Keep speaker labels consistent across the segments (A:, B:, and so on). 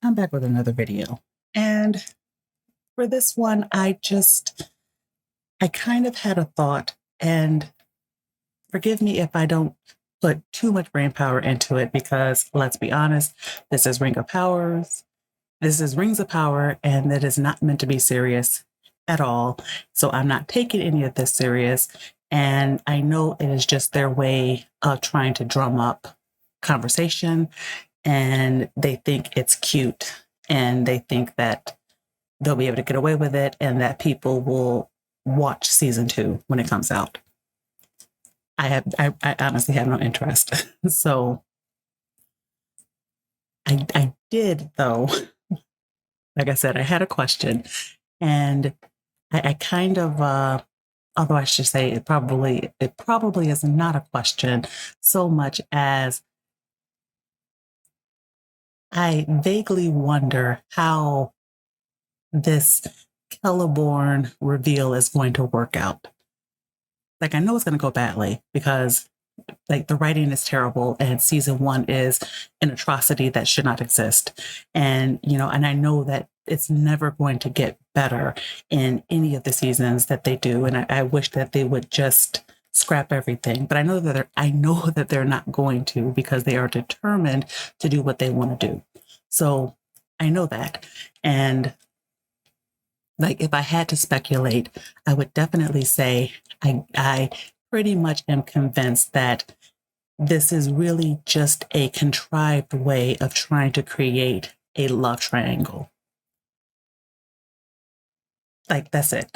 A: I'm back with another video. And for this one, I kind of had a thought, and forgive me if I don't put too much brain power into it because let's be honest, this is Ring of Powers. This is Rings of Power, and it is not meant to be serious at all. So I'm not taking any of this serious. And I know it is just their way of trying to drum up conversation, and they think it's cute, and they think that they'll be able to get away with it and that people will watch season two when it comes out. I honestly have no interest. So I did though. Like I said, I had a question, and I kind of although I should say it probably is not a question so much as I vaguely wonder how this Celeborn reveal is going to work out. Like I know it's going to go badly because like the writing is terrible and season one is an atrocity that should not exist. And and I know that it's never going to get better in any of the seasons that they do. And I wish that they would just scrap everything. But I know that they're not going to because they are determined to do what they want to do. So I know that. And like if I had to speculate, I would definitely say I pretty much am convinced that this is really just a contrived way of trying to create a love triangle. Like that's it.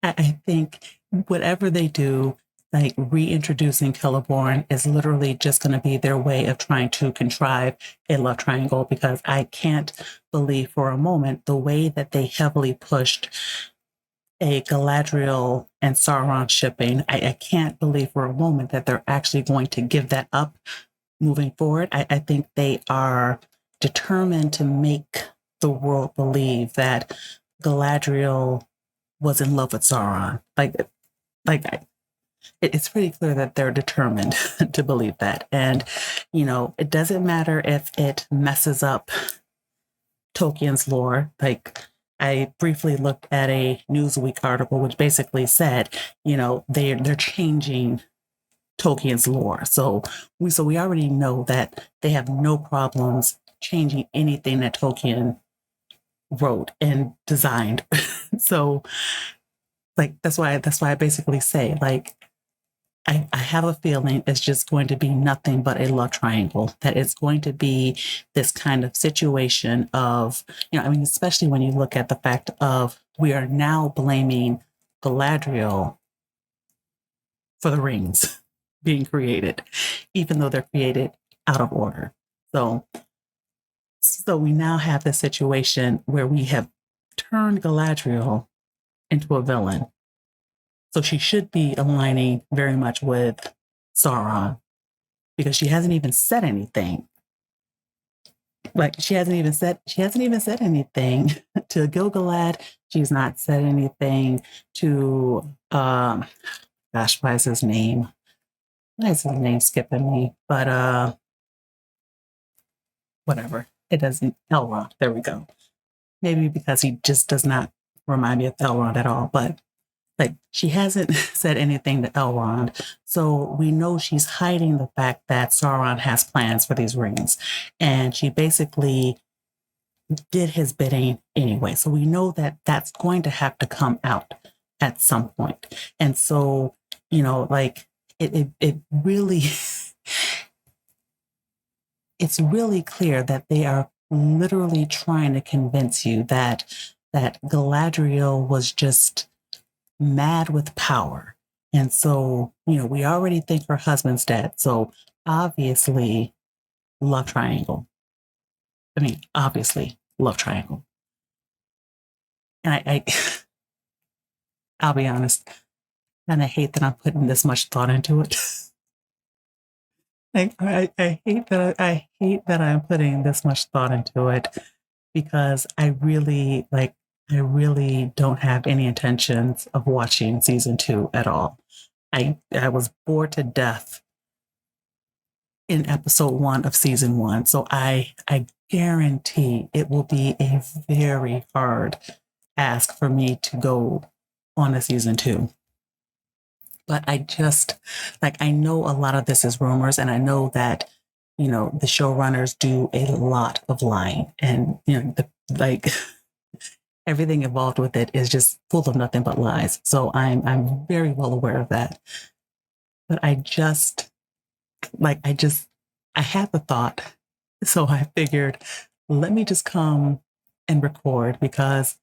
A: I think whatever they do, like reintroducing Celeborn is literally just going to be their way of trying to contrive a love triangle because I can't believe for a moment the way that they heavily pushed a Galadriel and Sauron shipping. I can't believe for a moment that they're actually going to give that up moving forward. I think they are determined to make the world believe that Galadriel was in love with Sauron. Like it's pretty clear that they're determined to believe that. And, it doesn't matter if it messes up Tolkien's lore. Like I briefly looked at a Newsweek article which basically said, they're changing Tolkien's lore. So we already know that they have no problems changing anything that Tolkien wrote and designed. So like that's why I basically say like I have a feeling it's just going to be nothing but a love triangle. That it's going to be this kind of situation of, I mean, especially when you look at the fact of we are now blaming Galadriel for the rings being created, even though they're created out of order. So we now have this situation where we have turned Galadriel into a villain. So she should be aligning very much with Sauron because she hasn't even said anything. Like she hasn't even said anything to Gilgalad. She's not said anything to gosh, why is his name? Why is his name skipping me? But whatever. It doesn't Elrond. There we go. Maybe because he just does not remind me of Elrond at all. But like she hasn't said anything to Elrond, so we know she's hiding the fact that Sauron has plans for these rings, and she basically did his bidding anyway. So we know that that's going to have to come out at some point, and so like it really it's really clear that they are literally trying to convince you that Galadriel was just mad with power. And so, we already think her husband's dead. So obviously, love triangle. I mean, obviously, love triangle. And I'll be honest, and I hate that I'm putting this much thought into it. Like, I hate that I'm putting this much thought into it because I really don't have any intentions of watching season two at all. I was bored to death in episode 1 of season 1. So I guarantee it will be a very hard ask for me to go on a season 2. But I just, like, I know a lot of this is rumors, and I know that, you know, the showrunners do a lot of lying, and, you know, like, everything involved with it is just full of nothing but lies. So I'm very well aware of that. But I had the thought. So I figured, let me just come and record because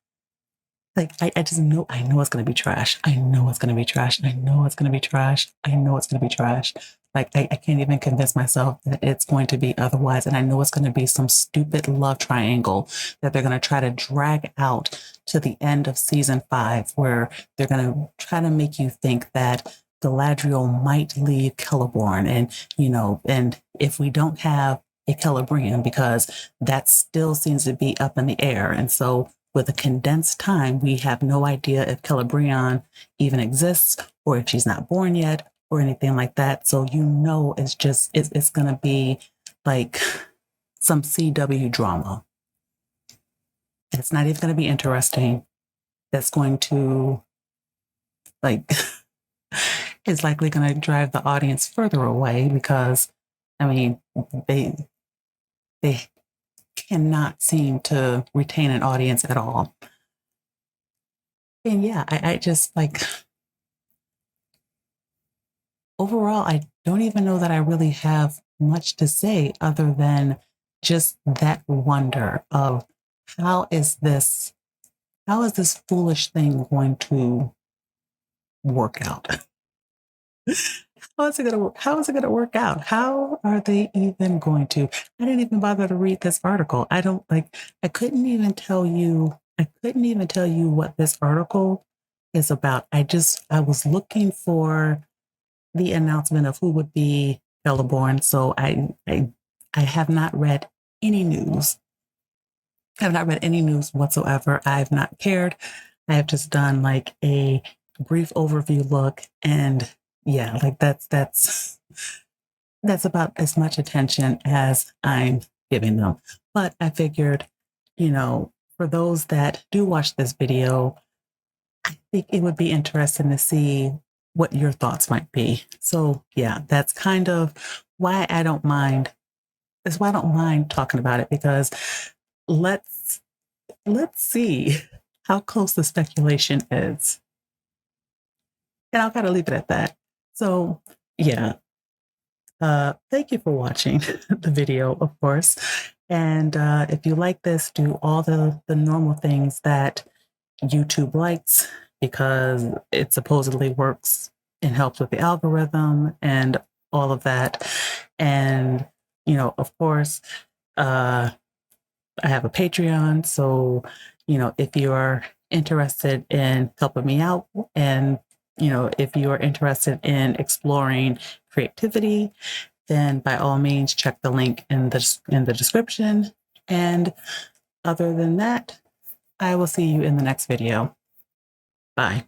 A: like I just know I know it's gonna be trash. I know it's gonna be trash. I know it's gonna be trash. I know it's gonna be trash. Like I can't even convince myself that it's going to be otherwise. And I know it's gonna be some stupid love triangle that they're gonna try to drag out to the end of season 5, where they're gonna try to make you think that Galadriel might leave Celeborn. And, you know, and if we don't have a Celebrian, because that still seems to be up in the air. And so with a condensed time, we have no idea if Celebrian even exists or if she's not born yet or anything like that. So, you know, it's going to be like some CW drama. It's not even going to be interesting. That's going to, like, is likely going to drive the audience further away because, I mean, they cannot seem to retain an audience at all. And yeah, I just like, overall, I don't even know that I really have much to say other than just that wonder of how is this foolish thing going to work out? How is it gonna work out? How are they even going to? I didn't even bother to read this article. I couldn't even tell you what this article is about. I was looking for the announcement of who would be Celeborn. So I have not read any news. I have not read any news whatsoever. I've not cared. I have just done like a brief overview look, and yeah, like that's about as much attention as I'm giving them. But I figured, you know, for those that do watch this video, I think it would be interesting to see what your thoughts might be. So yeah, that's kind of why I don't mind. That's why I don't mind talking about it, because let's let's see how close the speculation is. And I'll kind of leave it at that. So yeah, thank you for watching the video, of course. And if you like this, do all the normal things that YouTube likes, because it supposedly works and helps with the algorithm and all of that. And, you know, of course, I have a Patreon. So, you know, if you are interested in helping me out, and, you know, if you are interested in exploring creativity, then by all means check the link in the description. And other than that, I will see you in the next video. Bye.